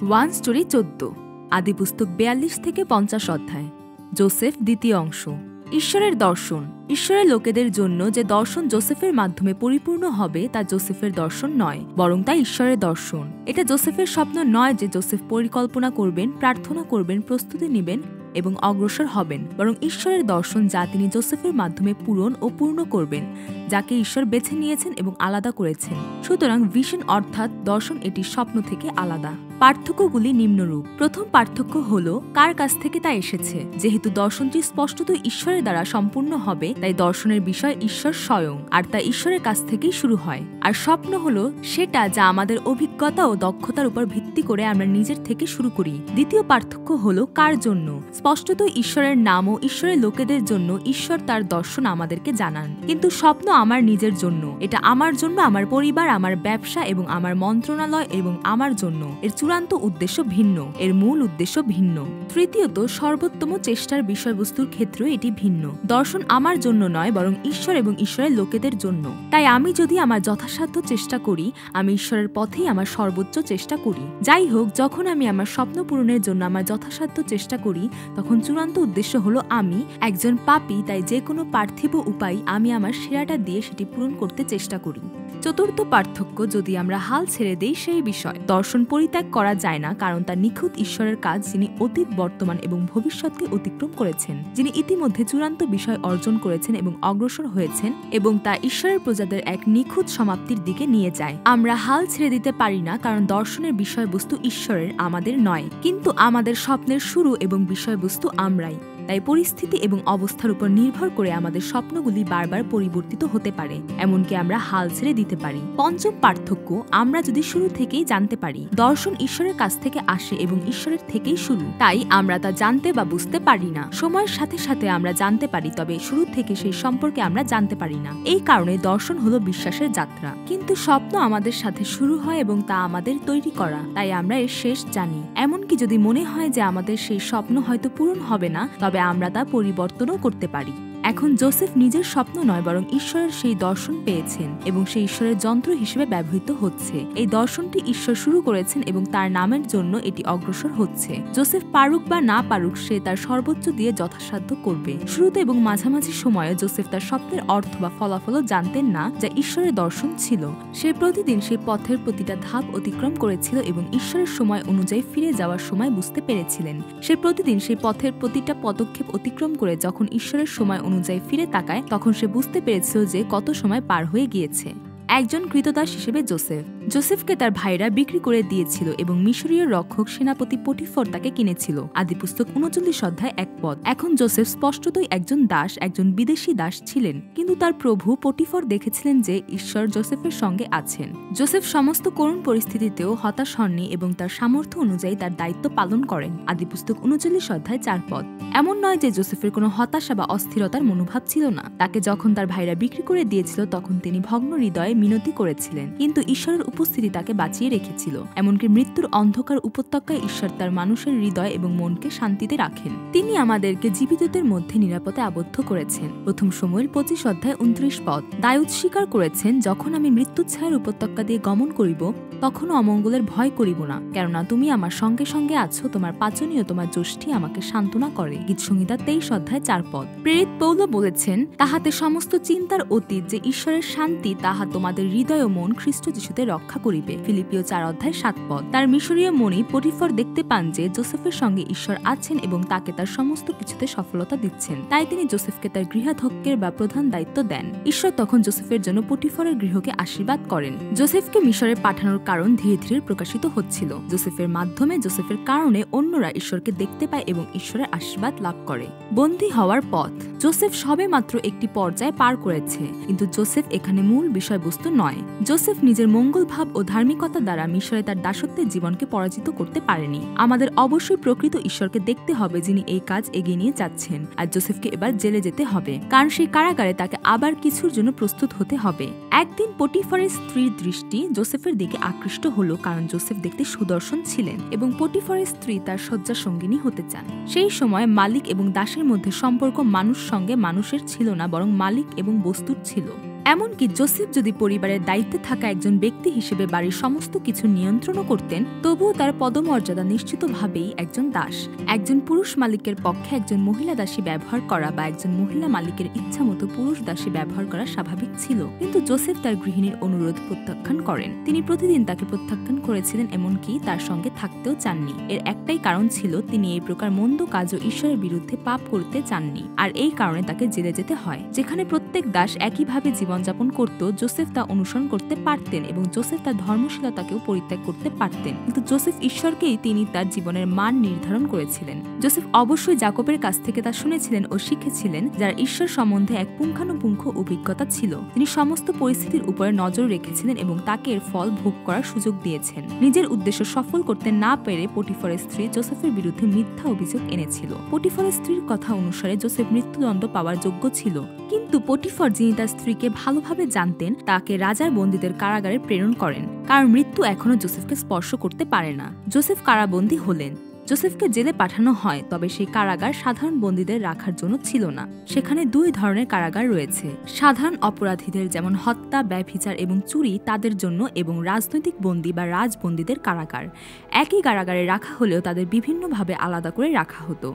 One story 14 আদিপুস্তক 42 থেকে 50 অধ্যায়। Joseph দ্বিতীয় অংশ। ঈশ্বরের দর্শন। ঈশ্বরের লোকেদের জন্য যে দর্শন যোসেফের মাধ্যমে পরিপূর্ণ হবে তা যোসেফের দর্শন নয়, বরং তা ঈশ্বরের দর্শন। এটা যোসেফের স্বপ্ন নয় যে যোসেফ পরিকল্পনা করবেন, প্রার্থনা করবেন, প্রস্তুতি নেবেন এবং অগ্রসর হবেন, বরং ঈশ্বরের দর্শন যা তিনি যোসেফের মাধ্যমে পূরণ ও পূর্ণ করবেন, যাকে ঈশ্বর বেছে নিয়েছেন এবং আলাদা করেছেন। সুতরাং ভিশন অর্থাৎ দর্শন এটি স্বপ্ন থেকে আলাদা। পার্থক্যগুলি নিম্নরূপ। প্রথম পার্থক্য হল কার কাছ থেকে তা এসেছে। যেহেতু দর্শনটি স্পষ্টত ঈশ্বরের দ্বারা সম্পূর্ণ হবে, তাই দর্শনের বিষয় ঈশ্বর স্বয়ং, আর তা ঈশ্বরের কাছ থেকেই শুরু হয়। আর স্বপ্ন হল সেটা যা আমাদের অভিজ্ঞতা ও দক্ষতার উপর ভিত্তি করে আমরা নিজের থেকে শুরু করি। দ্বিতীয় পার্থক্য হল কার জন্য। স্পষ্টত ঈশ্বরের নাম ও ঈশ্বরের লোকেদের জন্য ঈশ্বর তার দর্শন আমাদেরকে জানান, কিন্তু স্বপ্ন আমার নিজের জন্য। এটা আমার জন্য, আমার পরিবার, আমার ব্যবসা এবং আমার মন্ত্রণালয় এবং আমার জন্য। এর চূড়ান্ত উদ্দেশ্য ভিন্ন, এর মূল উদ্দেশ্য ভিন্ন। তৃতীয়ত, সর্বোত্তম চেষ্টার বিষয়বস্তুর ক্ষেত্রে এটি ভিন্ন। দর্শন আমার জন্য নয়, বরং ঈশ্বর এবং ঈশ্বরের লোকেদের জন্য। তাই আমি যদি আমার যথাসাধ্য চেষ্টা করি, আমি ঈশ্বরের পথেই আমার সর্বোচ্চ চেষ্টা করি। যাই হোক, যখন আমি আমার স্বপ্ন পূরণের জন্য আমার যথাসাধ্য চেষ্টা করি, তখন চূড়ান্ত উদ্দেশ্য হলো আমি একজন পাপী, তাই যে কোনো পার্থিব উপায় আমি আমার সেরাটা দিয়ে সেটি পূরণ করতে চেষ্টা করি। চতুর্থ পার্থক্য, যদি আমরা হাল ছেড়ে দেই সেই বিষয়। দর্শন পরিত্যাগ করা যায় না, কারণ তা নিখুঁত ঈশ্বরের কাজ, যিনি অতীত, বর্তমান এবং ভবিষ্যৎকে অতিক্রম করেছেন, যিনি ইতিমধ্যে চূড়ান্ত বিষয় অর্জন করেছেন এবং অগ্রসর হয়েছেন, এবং তা ঈশ্বরের প্রজাদের এক নিখুঁত সমাপ্তির দিকে নিয়ে যায়। আমরা হাল ছেড়ে দিতে পারি না, কারণ দর্শনের বিষয়বস্তু ঈশ্বরের, আমাদের নয়। কিন্তু আমাদের স্বপ্নের শুরু এবং বিষয়বস্তু আমরাই। তাই পরিস্থিতি এবং অবস্থার উপর নির্ভর করে আমাদের স্বপ্নগুলি বারবার পরিবর্তিত হতে পারে, এমনকি আমরা হাল ছেড়ে দিতে পারি। পঞ্চম পার্থক্য, আমরা যদি শুরু থেকেই জানতে পারি। দর্শন ঈশ্বরের কাছ থেকে আসে এবং ঈশ্বরের থেকেই শুরু, তাই আমরা তা জানতে বা বুঝতে পারি না। সময়ের সাথে সাথে আমরা জানতে পারি, তবে শুরু থেকে সেই সম্পর্কে আমরা জানতে পারি না। এই কারণে দর্শন হলো বিশ্বাসের যাত্রা, কিন্তু স্বপ্ন আমাদের সাথে শুরু হয় এবং তা আমাদের তৈরি করা, তাই আমরা এর শেষ জানি। এমনকি যদি মনে হয় যে আমাদের সেই স্বপ্ন হয়তো পূরণ হবে না, তবে আমরা তা পরিবর্তনও করতে পারি। এখন যোসেফ নিজের স্বপ্ন নয়, বরং ঈশ্বরের সেই দর্শন পেয়েছেন এবং সেই ঈশ্বরের যন্ত্র হিসেবে ব্যবহৃত হচ্ছে। এই দর্শনটি ঈশ্বর শুরু করেছেন এবং তার নামের জন্য এটি অগ্রসর হচ্ছে। যোসেফ পারুক বা না পারুক, সে তার সর্বোচ্চ দিয়ে যথাসাধ্য করবে। শুরুতে এবং মাঝামাঝি সময়ে যোসেফ তার স্বপ্নের অর্থ বা ফলাফলও জানতেন না, যা ঈশ্বরের দর্শন ছিল। সে প্রতিদিন সেই পথের প্রতিটা ধাপ অতিক্রম করেছিল এবং ঈশ্বরের সময় অনুযায়ী ফিরে যাওয়ার সময় বুঝতে পেরেছিলেন। সে প্রতিদিন সেই পথের প্রতিটা পদক্ষেপ অতিক্রম করে যখন ঈশ্বরের সময় অনুযায়ী ফিরে তাকায়, তখন সে বুঝতে পেরেছিল যে কত সময় পার হয়ে গিয়েছে। একজন কৃতদাস হিসেবে যোসেফকে তার ভাইরা বিক্রি করে দিয়েছিল এবং মিশরীয় রক্ষক সেনাপতি পটিফর তাকে কিনেছিল। আদিপুস্তক 39 অধ্যায় 1 পদ। এখন যোসেফ স্পষ্টতই একজন দাস, একজন বিদেশি দাস ছিলেন, কিন্তু তার প্রভু পটিফর দেখেছিলেন যে ঈশ্বর যোসেফের সঙ্গে আছেন। যোসেফ সমস্ত করুণ পরিস্থিতিতেও হতাশ হননি এবং তার সামর্থ্য অনুযায়ী তার দায়িত্ব পালন করেন। আদিপুস্তক 39 অধ্যায় 4 পদ। এমন নয় যে যোসেফের কোনো হতাশা বা অস্থিরতার মনোভাব ছিল না। তাকে যখন তার ভাইরা বিক্রি করে দিয়েছিল, তখন তিনি ভগ্ন হৃদয়ে মিনতি করেছিলেন, কিন্তু ঈশ্বরের উপস্থিতি তাকে বাঁচিয়ে রেখেছিল। এমনকি মৃত্যুর অন্ধকার উপত্যকায় ঈশ্বর তার মানুষের হৃদয় এবং মনকে শান্তিতে রাখেন। তিনি আমাদেরকে জীবিতদের মধ্যে নিরাপদে আবদ্ধ করেছেন। প্রথম সময়ের 25 অধ্যায় 29 পদ। দাউদ স্বীকার করেছেন, যখন আমি মৃত্যুর ছায়ার উপত্যকা দিয়ে গমন করিব, তখনও অমঙ্গলের ভয় করিব না, কেননা তুমি আমার সঙ্গে সঙ্গে আছো, তোমার পাচনীয় তোমার যষ্টি আমাকে সান্ত্বনা করে। গীতসংহিতা 23 অধ্যায় 4 পদ। প্রেরিত পৌল বলেছেন, তাহাতে সমস্ত চিন্তার অতীত যে ঈশ্বরের শান্তি তাহা তোমাদের হৃদয় ও মন খ্রিস্ট যিশুতে রক্ষা করিবে। ফিলিপিও 4 অধ্যায় 7 পদ। তার মিশরীয় মণি পটিফর দেখতে পান যে যোসেফের সঙ্গে ঈশ্বর আছেন এবং তাকে তার সমস্ত কিছুতে সফলতা দিচ্ছেন, তাই তিনি যোসেফকে তার গৃহাধ্যক্ষের বা প্রধান দায়িত্ব দেন। ঈশ্বর তখন যোসেফের জন্য পটিফরের গৃহকে আশীর্বাদ করেন। যোসেফকে মিশরে পাঠানোর কারণ ধীরে ধীরে প্রকাশিত হচ্ছিল। যোসেফের মাধ্যমে, যোসেফের কারণে অন্যরা ঈশ্বরকে দেখতে পায় এবং ঈশ্বরের আশীর্বাদ লাভ করে। বন্দী হওয়ার পথ। যোসেফ সবে মাত্র একটি পর্যায়ে পার করেছে, কিন্তু যোসেফ এখানে মূল বিষয়বস্তু নয়। যোসেফ নিজের মঙ্গল ভাব ও ধার্মিকতা দ্বারা মিশরে তার দাসত্বের জীবনকে পরাজিত করতে পারেনি। আমাদের অবশ্যই প্রকৃত ঈশ্বরকে দেখতে হবে, যিনি এই কাজ এগিয়ে নিয়ে যাচ্ছেন। আর যোসেফকে এবার জেলে যেতে হবে, কারণ সেই কারাগারে তাকে আবার কিছুর জন্য প্রস্তুত হতে হবে। একদিন পটিফরের স্ত্রীর দৃষ্টি যোসেফের দিকে আকৃষ্ট হলো, কারণ যোসেফ দেখতে সুদর্শন ছিলেন এবং পটিফরের স্ত্রী তার শয্যা সঙ্গিনী হতে চান। সেই সময় মালিক এবং দাসের মধ্যে সম্পর্ক মানুষ সঙ্গে মানুষের ছিল না, বরং মালিক এবং বস্তুর ছিল। এমনকি জোসেফ যদি পরিবারের দায়িত্বে থাকা একজন ব্যক্তি হিসেবে বাড়ির সমস্ত কিছু নিয়ন্ত্রণও করতেন, তবুও তার পদমর্যাদা নিশ্চিতভাবেই একজন দাস। একজন পুরুষ মালিকের পক্ষে একজন মহিলা দাসী ব্যবহার করা বা একজন মহিলা মালিকের ইচ্ছামতো পুরুষ দাসী ব্যবহার করা স্বাভাবিক ছিল। কিন্তু জোসেফ তার গৃহিণীর অনুরোধ প্রত্যাখ্যান করেন। তিনি প্রতিদিন তাকে প্রত্যাখ্যান করেছিলেন, এমনকি তার সঙ্গে থাকতেও চাননি। এর একটাই কারণ ছিল, তিনি এই প্রকার মন্দ কাজ ও ঈশ্বরের বিরুদ্ধে পাপ করতে চাননি। আর এই কারণে তাকে জেলে যেতে হয়। যেখানে প্রত্যেক দাস একইভাবে জীবনযাপন করত, জোসেফ তা অনুসরণ করতে পারতেন এবং জোসেফ তার ধর্মশীলতাকেও পরিত্যাগ করতে পারতেন। কিন্তু জোসেফ ঈশ্বরকেই তিনি তার জীবনের মান নির্ধারণ করেছিলেন। জোসেফ অবশ্যই যাকবের কাছ থেকে তা শুনেছিলেন ও শিখেছিলেন, যার ঈশ্বর সম্বন্ধে এক পুঙ্খানুপুঙ্খ অভিজ্ঞতা ছিল। তিনি সমস্ত পরিস্থিতির উপরে নজর রেখেছিলেন এবং তাকে এর ফল ভোগ করার সুযোগ দিয়েছেন। নিজের উদ্দেশ্য সফল করতে না পেরে পটিফরের স্ত্রী জোসেফের বিরুদ্ধে মিথ্যা অভিযোগ এনেছিল। পটিফরের স্ত্রীর কথা অনুসারে জোসেফ মৃত্যুদণ্ড পাওয়ার যোগ্য ছিল, কিন্তু পটিফর, যিনি তার স্ত্রীকে ভালোভাবে জানতেন, তাকে রাজার বন্দীদের কারাগারে প্রেরণ করেন, কারণ মৃত্যু এখনও জোসেফকে স্পর্শ করতে পারে না। জোসেফ কারাবন্দী হলেন। জোসেফকে জেলে পাঠানো হয়, তবে সেই কারাগার সাধারণ বন্দীদের রাখার জন্য ছিল না। সেখানে দুই ধরনের কারাগার রয়েছে: সাধারণ অপরাধীদের, যেমন হত্যা, ব্যভিচার এবং চুরি, তাদের জন্য, এবং রাজনৈতিক বন্দী বা রাজবন্দীদের কারাগার। একই কারাগারে রাখা হলেও তাদের বিভিন্নভাবে আলাদা করে রাখা হতো।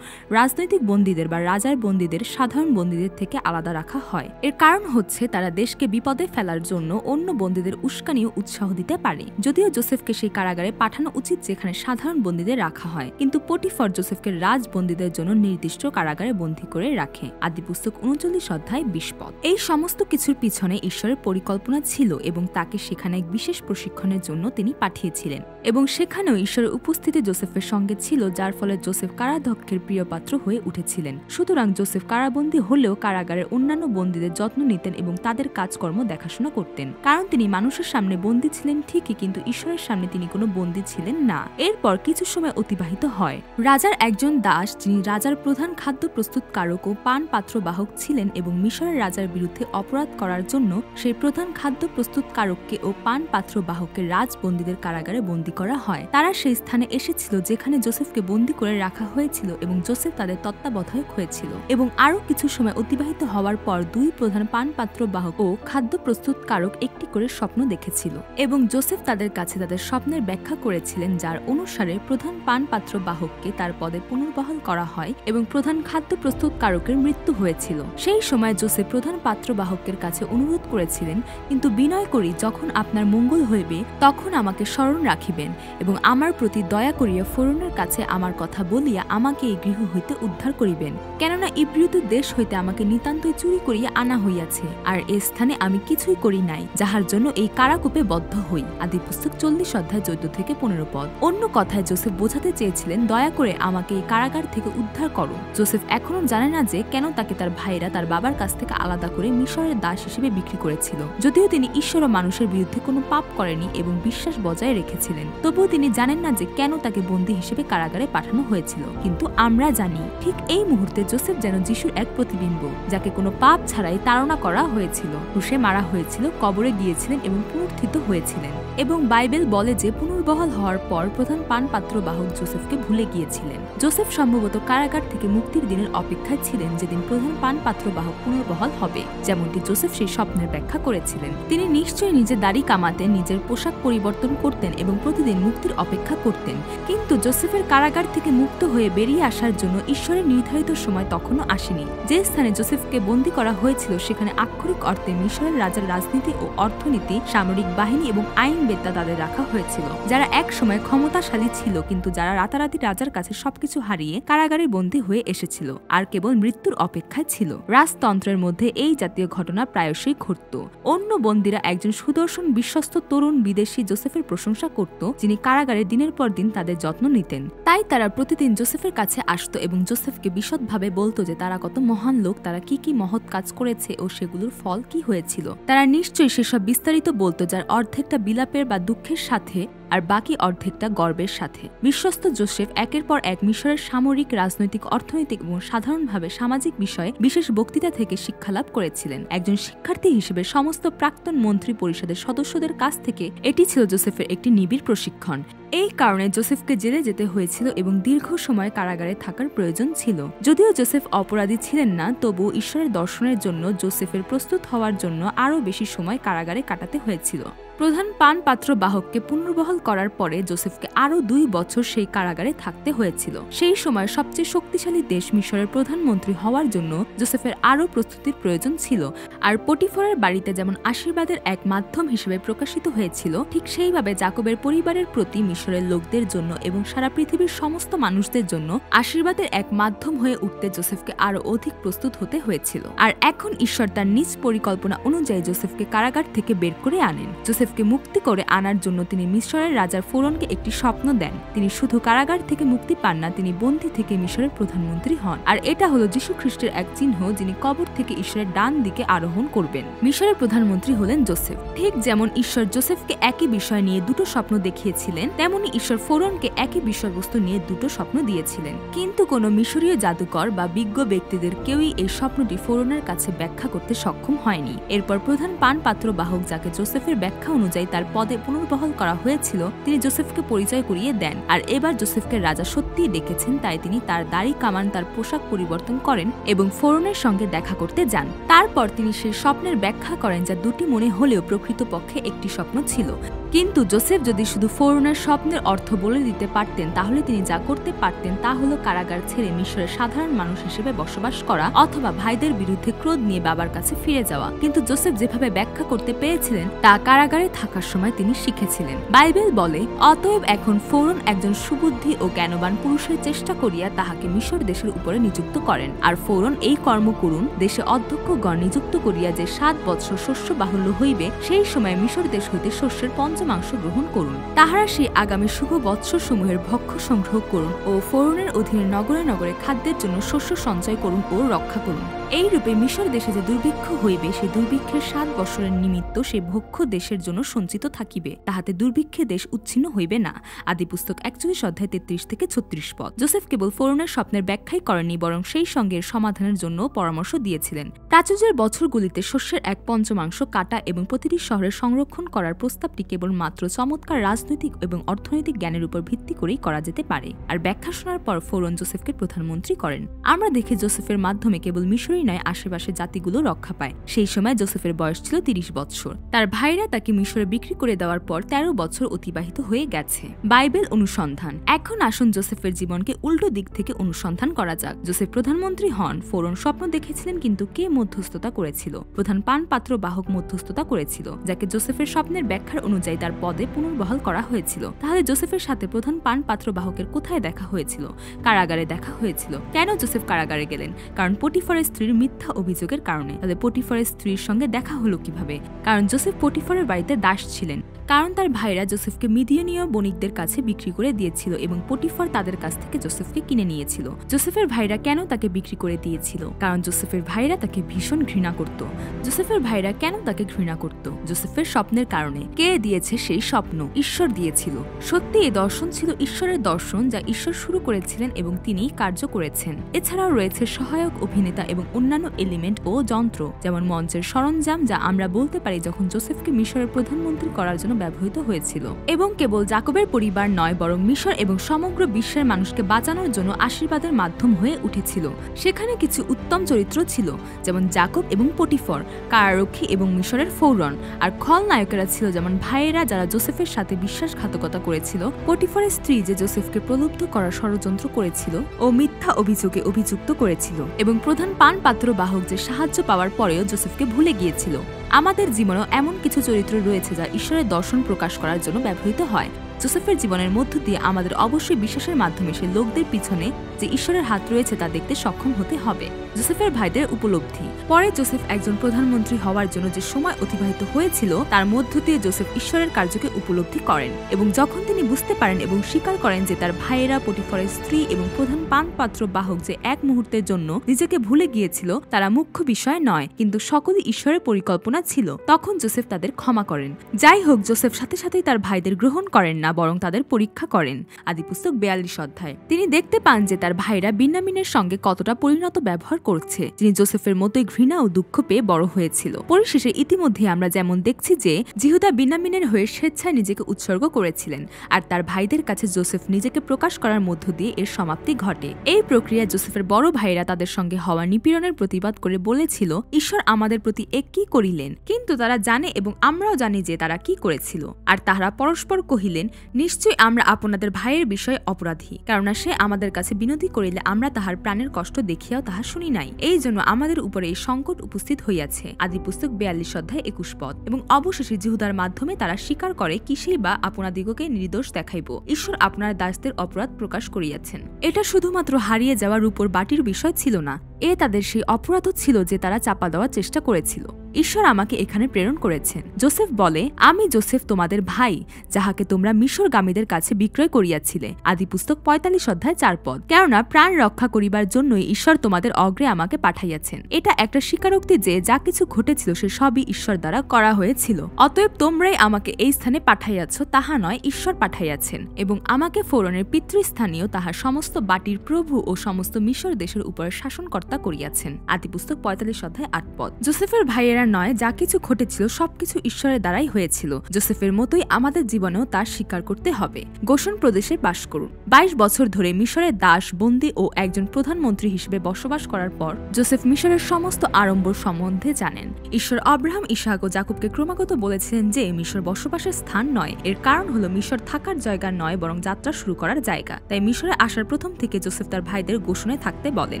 রাজনৈতিক বন্দীদের বা রাজার বন্দীদের সাধারণ বন্দীদের থেকে আলাদা রাখা হয়। এর কারণ হচ্ছে তারা দেশকে বিপদে ফেলার জন্য অন্য বন্দীদের উস্কানি ও উৎসাহ দিতে পারে। যদিও জোসেফকে সেই কারাগারে পাঠানো উচিত যেখানে সাধারণ বন্দীদের রাখা হয়, কিন্তু পটিফর জোসেফকে রাজবন্দীদের জন্য নির্দিষ্ট কারাগারে বন্দী করে রাখে। আদিপুস্তক 39 অধ্যায় 20 পদ। এই সমস্ত কিছুর পিছনে ঈশ্বরের পরিকল্পনা ছিল এবং তাকে সেখানে এক বিশেষ প্রশিক্ষণের জন্য তিনি পাঠিয়েছিলেন, এবং সেখানেও ঈশ্বরের উপস্থিতি জোসেফের সঙ্গে ছিল, যার ফলে জোসেফ কারাধ্যক্ষের প্রিয়পাত্র হয়ে উঠেছিলেন। সুতরাং জোসেফ কারাবন্দী হলেও কারাগারের অন্যান্য বন্দীদের যত্ন নিতেন এবং তাদের কাজকর্ম দেখাশোনা করতেন, কারণ তিনি মানুষের সামনে বন্দী ছিলেন ঠিকই, কিন্তু ঈশ্বরের সামনে তিনি কোনো বন্দী ছিলেন না। এরপর কিছু সময় অতিবাহিত হয়। রাজার একজন দাস, যিনি রাজার প্রধান খাদ্য প্রস্তুতকারক ও পান পাত্রবাহক ছিলেন, এবং মিশরের রাজার বিরুদ্ধে অপরাধ করার জন্য সেই প্রধান খাদ্য প্রস্তুতকারককে ও পান পাত্রবাহককে রাজবন্দীদের কারাগারে বন্দী করা হয়। তারা সেই স্থানে এসেছিল যেখানে জোসেফকে বন্দী করে রাখা হয়েছিল, এবং জোসেফ তাদের তত্ত্বাবধায়ক হয়েছিল। এবং আরও কিছু সময় অতিবাহিত হওয়ার পর দুই প্রধান পান পাত্রবাহক ও খাদ্য প্রস্তুতকারক একটি করে স্বপ্ন দেখেছিল, এবং জোসেফ তাদের কাছে তাদের স্বপ্নের ব্যাখ্যা করেছিলেন, যার অনুসারে প্রধান পান পাত্রবাহককে তার পদে পুনর্বহাল করা হয় এবং প্রধান খাদ্য প্রস্তুতকারকের মৃত্যু হয়েছিল। সেই সময় জোসেফ প্রধান পাত্রবাহকের কাছে অনুরোধ করেছিলেন, কিন্তু বিনয় করি, যখন আপনার মঙ্গল হইবে তখন আমাকে স্মরণ রাখিবেন এবং আমার প্রতি দয়া করিয়া ফরৌনের কাছে আমার কথা বলিয়া আমাকে এই গৃহ হইতে উদ্ধার করিবেন, কেননা ইব্রিয়দের দেশ হইতে আমাকে নিতান্তই চুরি করিয়া আনা হইয়াছে, আর এ স্থানে আমি কিছুই করি নাই, যাহার জন্য এই কারাকূপে বদ্ধ হই। আদিপুস্তক 40 অধ্যায় 14 থেকে 15 পদ। অন্য কথায় জোসেফ বোঝাতে চেয়েছিলেন, দয়া করে আমাকে এই কারাগার থেকে উদ্ধার করো। জোসেফ এখনো জানে না যে কেন তাকে তার ভাইরা তার বাবার কাছ থেকে আলাদা করে মিশরের দাস হিসেবে বিক্রি করেছিল। যদিও তিনি ঈশ্বর ও মানুষের বিরুদ্ধে কোনো পাপ করেনি এবং বিশ্বাস বজায় রেখেছিলেন, তবুও তিনি জানেন না যে কেন তাকে বন্দী হিসেবে কারাগারে পাঠানো হয়েছিল। কিন্তু আমরা জানি, ঠিক এই মুহূর্তে জোসেফ যেন যিশুর এক প্রতিবিম্ব, যাকে কোনো পাপ ছাড়াই তাড়না করা হয়েছিল, ক্রুশে মারা হয়েছিল, কবরে গিয়েছিলেন এবং পুনরুত্থিত হয়েছিলেন। এবং বাইবেল বলে যে পুনর্বহাল হওয়ার পর প্রধান পান পাত্রবাহক জোসেফকে ভুলে গিয়েছিলেন। জোসেফ সম্ভবত কারাগার থেকে মুক্তির দিনের অপেক্ষায় ছিলেন, যেদিন প্রধান পান পাত্রবাহক পুনর্বহাল হবে, যেমনটি জোসেফ সেই স্বপ্নের ব্যাখ্যা করেছিলেন। তিনি নিশ্চয়ই নিজের দাড়ি কামাতেন, নিজের পোশাক পরিবর্তন করতেন এবং প্রতিদিন মুক্তির অপেক্ষা করতেন। কিন্তু জোসেফের কারাগার থেকে মুক্ত হয়ে বেরিয়ে আসার জন্য ঈশ্বরের নির্ধারিত সময় তখনও আসেনি। যে স্থানে জোসেফকে বন্দী করা হয়েছিল সেখানে আক্ষরিক অর্থে মিশরের রাজার রাজনীতি ও অর্থনীতি, সামরিক বাহিনী এবং আইনবেত্তা তাদের রাখা হয়েছিল, যারা এক সময় ক্ষমতাশালী ছিল, কিন্তু যারা রাতারাতি রাজার কাছে সবকিছু হারিয়ে কারাগারে বন্দী হয়ে এসেছিল আর কেবল মৃত্যুর অপেক্ষায় ছিল। রাজতন্ত্রের মধ্যে এই জাতীয় ঘটনা প্রায়শই ঘটত। অন্য বন্দীরা একজন সুদর্শন বিশ্বস্ত তরুণ বিদেশি জোসেফের প্রশংসা করত, যিনি কারাগারে দিনের পর দিন তাদের যত্ন নিতেন। তাই তারা প্রতিদিন জোসেফের কাছে আসতো এবং জোসেফকে বিশদভাবে বলতো যে তারা কত মহান লোক, তারা কি কি মহৎ কাজ করেছে ও সেগুলোর ফল কি হয়েছিল। তারা নিশ্চয়ই সেসব বিস্তারিত বলতো, যার অর্ধেকটা বিলাপের বা দুঃখের সাথে আর বাকি অর্ধেকটা গর্বের সাথে। বিশ্বস্ত জোসেফ একের পর এক মিশরের সামরিক, রাজনৈতিক, অর্থনৈতিক এবং সাধারণভাবে সামাজিক বিষয়ে বিশেষ বক্তৃতা থেকে শিক্ষালাভ করেছিলেন। একজন শিক্ষার্থী হিসেবে সমস্ত প্রাক্তন মন্ত্রী পরিষদের সদস্যদের কাছ থেকে এটি ছিল জোসেফের একটি নিবিড় প্রশিক্ষণ। এই কারণে জোসেফকে জেলে যেতে হয়েছিল এবং দীর্ঘ সময় কারাগারে থাকার প্রয়োজন ছিল। যদিও জোসেফ অপরাধী ছিলেন না, তবুও ঈশ্বরের দর্শনের জন্য জোসেফের প্রস্তুত হওয়ার জন্য আরও বেশি সময় কারাগারে কাটাতে হয়েছিল। প্রধান পানপাত্র বাহককে পুনর্বহাল করার পরে জোসেফকে আরও 2 বছর সেই কারাগারে থাকতে হয়েছিল। সেই সময় সবচেয়ে শক্তিশালী দেশ মিশরের প্রধানমন্ত্রী হওয়ার জন্য জোসেফের আরও প্রস্তুতির প্রয়োজন ছিল। আর পটিফরের বাড়িতে যেমন আশীর্বাদের এক মাধ্যম হিসেবে প্রকাশিত হয়েছিল, ঠিক সেইভাবে জাকবের পরিবারের প্রতি মিশরের লোকদের জন্য এবং সারা পৃথিবীর সমস্ত মানুষদের জন্য আশীর্বাদের এক মাধ্যম হয়ে উঠতে জোসেফকে আরও অধিক প্রস্তুত হতে হয়েছিল। আর এখন ঈশ্বর তার নিজ পরিকল্পনা অনুযায়ী জোসেফকে কারাগার থেকে বের করে আনেন। জোসেফকে মুক্তি করে আনার জন্য তিনি মিশরের রাজার ফোরনকে একটি স্বপ্ন দেন। তিনি শুধু কারাগার থেকে মুক্তি পান না, তিনি বন্দী থেকে মিশরের প্রধানমন্ত্রী হন। আর এটা হলো যীশু খ্রিস্টের এক চিহ্ন, যিনি কবর থেকে ঈশ্বরের ডান দিকে আরোহণ করবেন। মিশরের প্রধানমন্ত্রী হলেন জোসেফ। ঠিক যেমন ঈশ্বর জোসেফকে একই বিষয় নিয়ে 2টো স্বপ্ন দেখিয়েছিলেন, তেমনি ঈশ্বর ফোরনকে একই বিষয়বস্তু নিয়ে 2টো স্বপ্ন দিয়েছিলেন। কিন্তু কোনো মিশরীয় জাদুকর বা বিজ্ঞ ব্যক্তিদের কেউই এই স্বপ্নটি ফোরনের কাছে ব্যাখ্যা করতে সক্ষম হয়নি। এরপর প্রধান পানপাত্র বাহক, যাকে জোসেফের ব্যাখ্যা অনুযায়ী তার পদে পুনর্বহাল করা হয়েছিল, তিনি জোসেফকে পরিচয় করিয়ে দেন। আর এবার জোসেফকে রাজা সত্যিই ডেকেছেন, তাই তিনি তার দাড়ি কামান, তার পোশাক পরিবর্তন করেন এবং ফোরনের সঙ্গে দেখা করতে যান। তারপর তিনি সেই স্বপ্নের ব্যাখ্যা করেন, যা 2টি মনে হলেও প্রকৃতপক্ষে একটি স্বপ্ন ছিল। কিন্তু জোসেফ যদি শুধু ফোরনের স্বপ্নের অর্থ বলে দিতে পারতেন, তাহলে তিনি যা করতে পারতেন তা হলো কারাগার ছেড়ে মিশরের সাধারণ মানুষ হিসেবে বসবাস করা, অথবা ভাইদের বিরুদ্ধে ক্রোধ নিয়ে বাবার কাছে ফিরে যাওয়া। কিন্তু জোসেফ যেভাবে ব্যাখ্যা করতে পেরেছিলেন তা কারাগারে থাকার সময় তিনি শিখেছিলেন। বাইবেল বলে, অতএব এখন ফোরন একজন সুবুদ্ধি ও জ্ঞানবান পুরুষের চেষ্টা করিয়া তাহাকে মিশর দেশের উপরে নিযুক্ত করেন। আর ফোরন এই কর্ম করুন, দেশে অধ্যক্ষগণ নিযুক্ত করিয়া যে 7 বৎসর শস্য বাহুল্য হইবে, সেই সময় মিশর দেশ হইতে শস্যের পঞ্চমাংশ গ্রহণ করুন। তাহারা সেই আগামী শুভ বৎসর সমূহের ভক্ষ্য সংগ্রহ করুন ও ফোরনের অধীনে নগরে নগরে খাদ্যের জন্য শস্য সঞ্চয় করুন ও রক্ষা করুন। এই রূপে মিশর দেশে যে দুর্ভিক্ষ হইবে, সেই দুর্ভিক্ষের 7 বৎসরের নিমিত্ত সেই ভক্ষ্য দেশের জন্য সঞ্চিত থাকিবে, তাহাতে দুর্ভিক্ষে দেশ উচ্ছিন্ন হইবে না। আদিপুস্তক 41 অধ্যায় 33 থেকে 36 পদ। জোসেফ কেবল ফোরনের স্বপ্নের ব্যাখ্যাই করেননি, বরং সেই সঙ্গে এর সমাধানের জন্য পরামর্শ দিয়েছিলেন। প্রাচুর্যের বছরগুলিতে শস্যের 1/5 কাটা এবং প্রতিটি শহরে সংরক্ষণ করার প্রস্তাবটি কেবল মাত্র চমৎকার রাজনৈতিক এবং অর্থনৈতিক জ্ঞানের উপর ভিত্তি করেই করা যেতে পারে। আর ব্যাখ্যা শোনার পর ফোরন জোসেফকে প্রধানমন্ত্রী করেন। আমরা দেখি জোসেফের মাধ্যমে কেবল মিশরই নয়, আশেপাশের জাতিগুলো রক্ষা পায়। সেই সময় জোসেফের বয়স ছিল 30 বৎসর। তার ভাইরা তাকে মিশরে বিক্রি করে দেওয়ার পর 13 বছর অতিবাহিত হয়ে গেছে। বাইবেল অনুসন্ধান। এখন আসুন জোসেফের জীবনকে উল্টো দিক থেকে অনুসন্ধান করা যাক। জোসেফ প্রধানমন্ত্রী হন। ফোরন স্বপ্ন দেখেছিলেন, কিন্তু কে মধ্যস্থতা করেছিল? প্রধান পানপাত্র বাহক মধ্যস্থতা করেছিল, যাকে জোসেফের স্বপ্নের ব্যাখ্যার অনুযায়ী তার পদে পুনর্বহাল করা হয়েছিল। তাহলে জোসেফের সাথে প্রধান পানপাত্র বাহকের কোথায় দেখা হয়েছিল? কারাগারে দেখা হয়েছিল। কেন জোসেফ কারাগারে গেলেন? কারণ পটিফরের স্ত্রীর মিথ্যা অভিযোগের কারণে। তাহলে পটিফরের স্ত্রীর সঙ্গে দেখা হলো কিভাবে? কারণ জোসেফ পটিফরের বাড়িতে দাস ছিলেন। কারণ তার ভাইরা জোসেফকে মিদিয়ানীয় বণিকদের কাছে বিক্রি করে দিয়েছিল এবং পটিফর তাদের কাছ থেকে জোসেফকে কিনে নিয়েছিল। জোসেফের ভাইরা কেন তাকে বিক্রি করে দিয়েছিল? কারণ জোসেফের ভাইরা তাকে ভীষণ ঘৃণা করত। জোসেফের ভাইরা কেন তাকে ঘৃণা করত? জোসেফের স্বপ্নের কারণে। কে দিয়েছে সেই স্বপ্ন? ঈশ্বর দিয়েছিল। সত্যি এই দর্শন ছিল ঈশ্বরের দর্শন, যা ঈশ্বর শুরু করেছিলেন এবং তিনি কার্য করেছেন। এছাড়াও রয়েছে সহায়ক অভিনেতা এবং অন্যান্য এলিমেন্ট ও যন্ত্র, যেমন মঞ্চের সরঞ্জাম, যা আমরা বলতে পারি যখন জোসেফকে মিশরের প্রধানমন্ত্রী করার জন্য ব্যবহৃত হয়েছিল। এবং কেবল জাকবের পরিবার নয়, বরং মিশর এবং সমগ্র বিশ্বের মানুষকে বাঁচানোর জন্য আশীর্বাদের মাধ্যম হয়ে উঠেছিল। সেখানে কিছু উত্তম চরিত্র ছিল, যেমন জাকব এবং পটিফর, কারারক্ষী এবং মিশরের ফৌরন। আর খলনায়কেরা ছিল যেমন ভাইয়েরা, যারা জোসেফের সাথে বিশ্বাসঘাতকতা করেছিল, পটিফরের স্ত্রী যে জোসেফকে প্রলুব্ধ করার ষড়যন্ত্র করেছিল ও মিথ্যা অভিযোগে অভিযুক্ত করেছিল, এবং প্রধান পানপাত্র বাহক যে সাহায্য পাওয়ার পরেও জোসেফকে ভুলে গিয়েছিল। আমাদের জীবনেও এমন কিছু চরিত্র রয়েছে যা ঈশ্বরের দর্শন প্রকাশ করার জন্য ব্যবহৃত হয়। জোসেফের জীবনের মধ্য দিয়ে আমাদের অবশ্যই বিশ্বাসের মাধ্যমে সে লোকদের পিছনে যে ঈশ্বরের হাত রয়েছে তা দেখতে সক্ষম হতে হবে। জোসেফের ভাইদের উপলব্ধি। পরে জোসেফ একজন প্রধানমন্ত্রী হওয়ার জন্য যে সময় অতিবাহিত হয়েছিল, তার মধ্য দিয়ে জোসেফ ঈশ্বরের কার্যকে উপলব্ধি করেন, এবং যখন তিনি বুঝতে পারেন এবং স্বীকার করেন যে তার ভাইয়েরা, পটিফরের স্ত্রী এবং প্রধান পানপাত্র বাহক যে এক মুহূর্তের জন্য নিজেকে ভুলে গিয়েছিল, তারা মুখ্য বিষয় নয়, কিন্তু সকলই ঈশ্বরের পরিকল্পনা ছিল, তখন জোসেফ তাদের ক্ষমা করেন। যাই হোক, জোসেফ সাথে সাথেই তার ভাইদের গ্রহণ করেন না, না, বরং তাদের পরীক্ষা করেন। আদিপুস্তক 42 অধ্যায়। তিনি দেখতে পান যে তার ভাইরা বিন্যামিনের সঙ্গে কতটা পরিণত ব্যবহার করছে, যিনি যোসেফের মতোই ঘৃণা ও দুঃখ পেয়ে বড় হয়েছিল। পরিশেষে ইতিমধ্যে আমরা যেমন দেখছি যে জিহুদা বিন্যামিনের হয়ে স্বেচ্ছায় নিজেকে উৎসর্গ করেছিলেন, আর তার ভাইদের কাছে যোসেফ নিজেকে প্রকাশ করার মধ্য দিয়ে এর সমাপ্তি ঘটে। এই প্রক্রিয়া যোসেফের বড় ভাইরা তাদের সঙ্গে হওয়া নিপীড়নের প্রতিবাদ করে বলেছিল, ঈশ্বর আমাদের প্রতি এক কি করিলেন। কিন্তু তারা জানে এবং আমরাও জানি যে তারা কি করেছিল। আর তাহারা পরস্পর কহিলেন, নিশ্চয়ই আমরা আপনাদের ভাইয়ের বিষয়ে অপরাধী, কেননা সে আমাদের কাছে বিনতি করিলে আমরা তাহার প্রাণের কষ্ট দেখিয়াও তাহা শুনি নাই। এই জন্য আমাদের উপরে এই সংকট উপস্থিত হইয়াছে। আদিপুস্তক 42 অধ্যায় 21 পদ। এবং অবশেষে জিহুদার মাধ্যমে তারা স্বীকার করে, কিসেই বা আপনাদিগকে নির্দোষ দেখাইব, ঈশ্বর আপনার দাসদের অপরাধ প্রকাশ করিয়াছেন। এটা শুধুমাত্র হারিয়ে যাওয়া রূপোর বাটির বিষয় ছিল না, এ তাদের সেই অপরাধও ছিল যে তারা চাপা দেওয়ার চেষ্টা করেছিল। ঈশ্বর আমাকে এখানে প্রেরণ করেছেন। যোসেফ বলে, আমি যোসেফ তোমাদের ভাই, যাহাকে তোমরা মিশরগামীদের কাছে বিক্রয় করিয়াছিলে। আদিপুস্তক 45 অধ্যায় 4 পদ। কেননা প্রাণ রক্ষা করিবার জন্যই ঈশ্বর তোমাদের অগ্রে আমাকে পাঠাইয়াছেন। এটা একটা স্বীকারোক্তি যে যা কিছু ঘটেছিল সে সবই ঈশ্বর দ্বারা করা হয়েছিল। অতএব তোমরাই আমাকে এই স্থানে পাঠাইয়াছ, তাহা নয়, ঈশ্বর পাঠাইয়াছেন। এবং আমাকে ফোরনের পিতৃস্থানীয় তাহার সমস্ত বাটির প্রভু ও সমস্ত মিশর দেশের উপর শাসনকর্তা করিয়াছেন। আদিপুস্তক 45 অধ্যায় 8 পদ। যোসেফের ভাইয়েরা নয়, যা কিছু ঘটেছিল সবকিছু ঈশ্বরের দ্বারাই হয়েছিল। যোসেফের মতোই আমাদের জীবনেও তার স্বীকার করতে হবে। গোশন প্রদেশে বাস করুন। 22 বছর ধরে মিশরের দাস, বন্দী ও একজন প্রধানমন্ত্রী হিসেবে বসবাস করার পর যোসেফ মিশরের সমস্ত আড়ম্বর সম্বন্ধে জানেন। ঈশ্বর আব্রাহাম, ইসহাক ও যাকবকে ক্রমাগত বলেছিলেন যে মিশর বসবাসের স্থান নয়। এর কারণ হলো মিশর থাকার জায়গা নয়, বরং যাত্রা শুরু করার জায়গা। তাই মিশরে আসার প্রথম থেকে যোসেফ তার ভাইদের গোশনে থাকতে বলেন।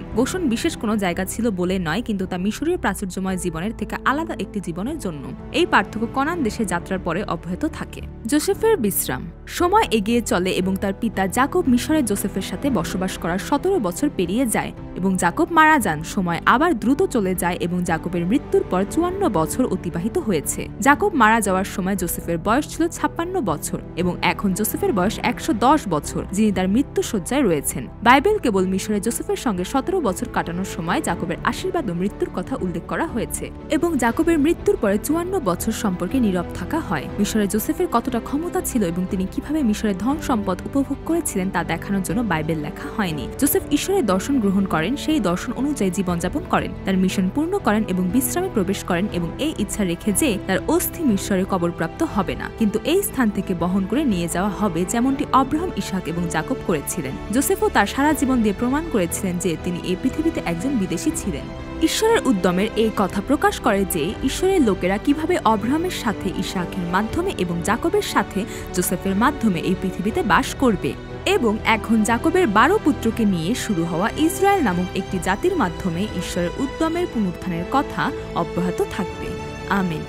গোশন বিশেষ কোনো জায়গা ছিল বলে নয়, কিন্তু তা মিশরীয় প্রাচুর্যময় জীবনের থেকে আলাদা একটি জীবনের জন্য। এই পার্থক্য কনান দেশে যাত্রার পরে অব্যাহত থাকে। যোসেফের বিশ্রাম। সময় এগিয়ে চলে এবং তার পিতা যাকব মিশরে যোসেফের সাথে বসবাস করার 17 বছর পেরিয়ে যায় এবং যাকব মারা যান। সময় আবার দ্রুত চলে যায় এবং যাকবের মৃত্যুর পর 54 বছর অতিবাহিত হয়েছে। যাকব মারা যাওয়ার সময় যোসেফের বয়স ছিল 56 বছর এবং এখন যোসেফের বয়স 110 বছর, যিনি তার মৃত্যু শয্যায় রয়েছেন। বাইবেল কেবল মিশরে যোসেফের সঙ্গে 17 বছর কাটানোর সময় যাকবের আশীর্বাদ ও মৃত্যুর কথা উল্লেখ করা হয়েছে এবং যাকবের মৃত্যুর পরে 54 বছর সম্পর্কে নীরব থাকা হয়। মিশরে যোসেফের কতটা ক্ষমতা ছিল এবং তিনি কিভাবে মিশরের ধন সম্পদ উপভোগ করেছিলেন তা দেখানোর জন্য বাইবেল লেখা হয়নি। যোসেফ ঈশ্বরের দর্শন গ্রহণ করেন, সেই দর্শন অনুযায়ী জীবনযাপন করেন, তার মিশন পূর্ণ করেন এবং বিশ্রামে প্রবেশ করেন এবং এই ইচ্ছা রেখে যে তার অস্থি মিশরে কবরপ্রাপ্ত হবে না, কিন্তু এই স্থান থেকে বহন করে নিয়ে যাওয়া হবে, যেমনটি আব্রাহাম, ইসহাক এবং যাকব করেছিলেন। যোসেফও তার সারা জীবন দিয়ে প্রমাণ করেছিলেন যে তিনি এই পৃথিবীতে একজন বিদেশী ছিলেন। ঈশ্বরের উদ্যমের এই কথা প্রকাশ করে যে ঈশ্বরের লোকেরা কিভাবে আব্রাহামের সাথে, ইসহাকের মাধ্যমে এবং যাকবের সাথে যোসেফের মাধ্যমে এই পৃথিবীতে বাস করবে এবং এখন যাকবের 12 পুত্রকে নিয়ে শুরু হওয়া ইসরায়েল নামক একটি জাতির মাধ্যমে ঈশ্বরের উদ্যমের পুনরুত্থানের কথা অব্যাহত থাকবে। আমেন।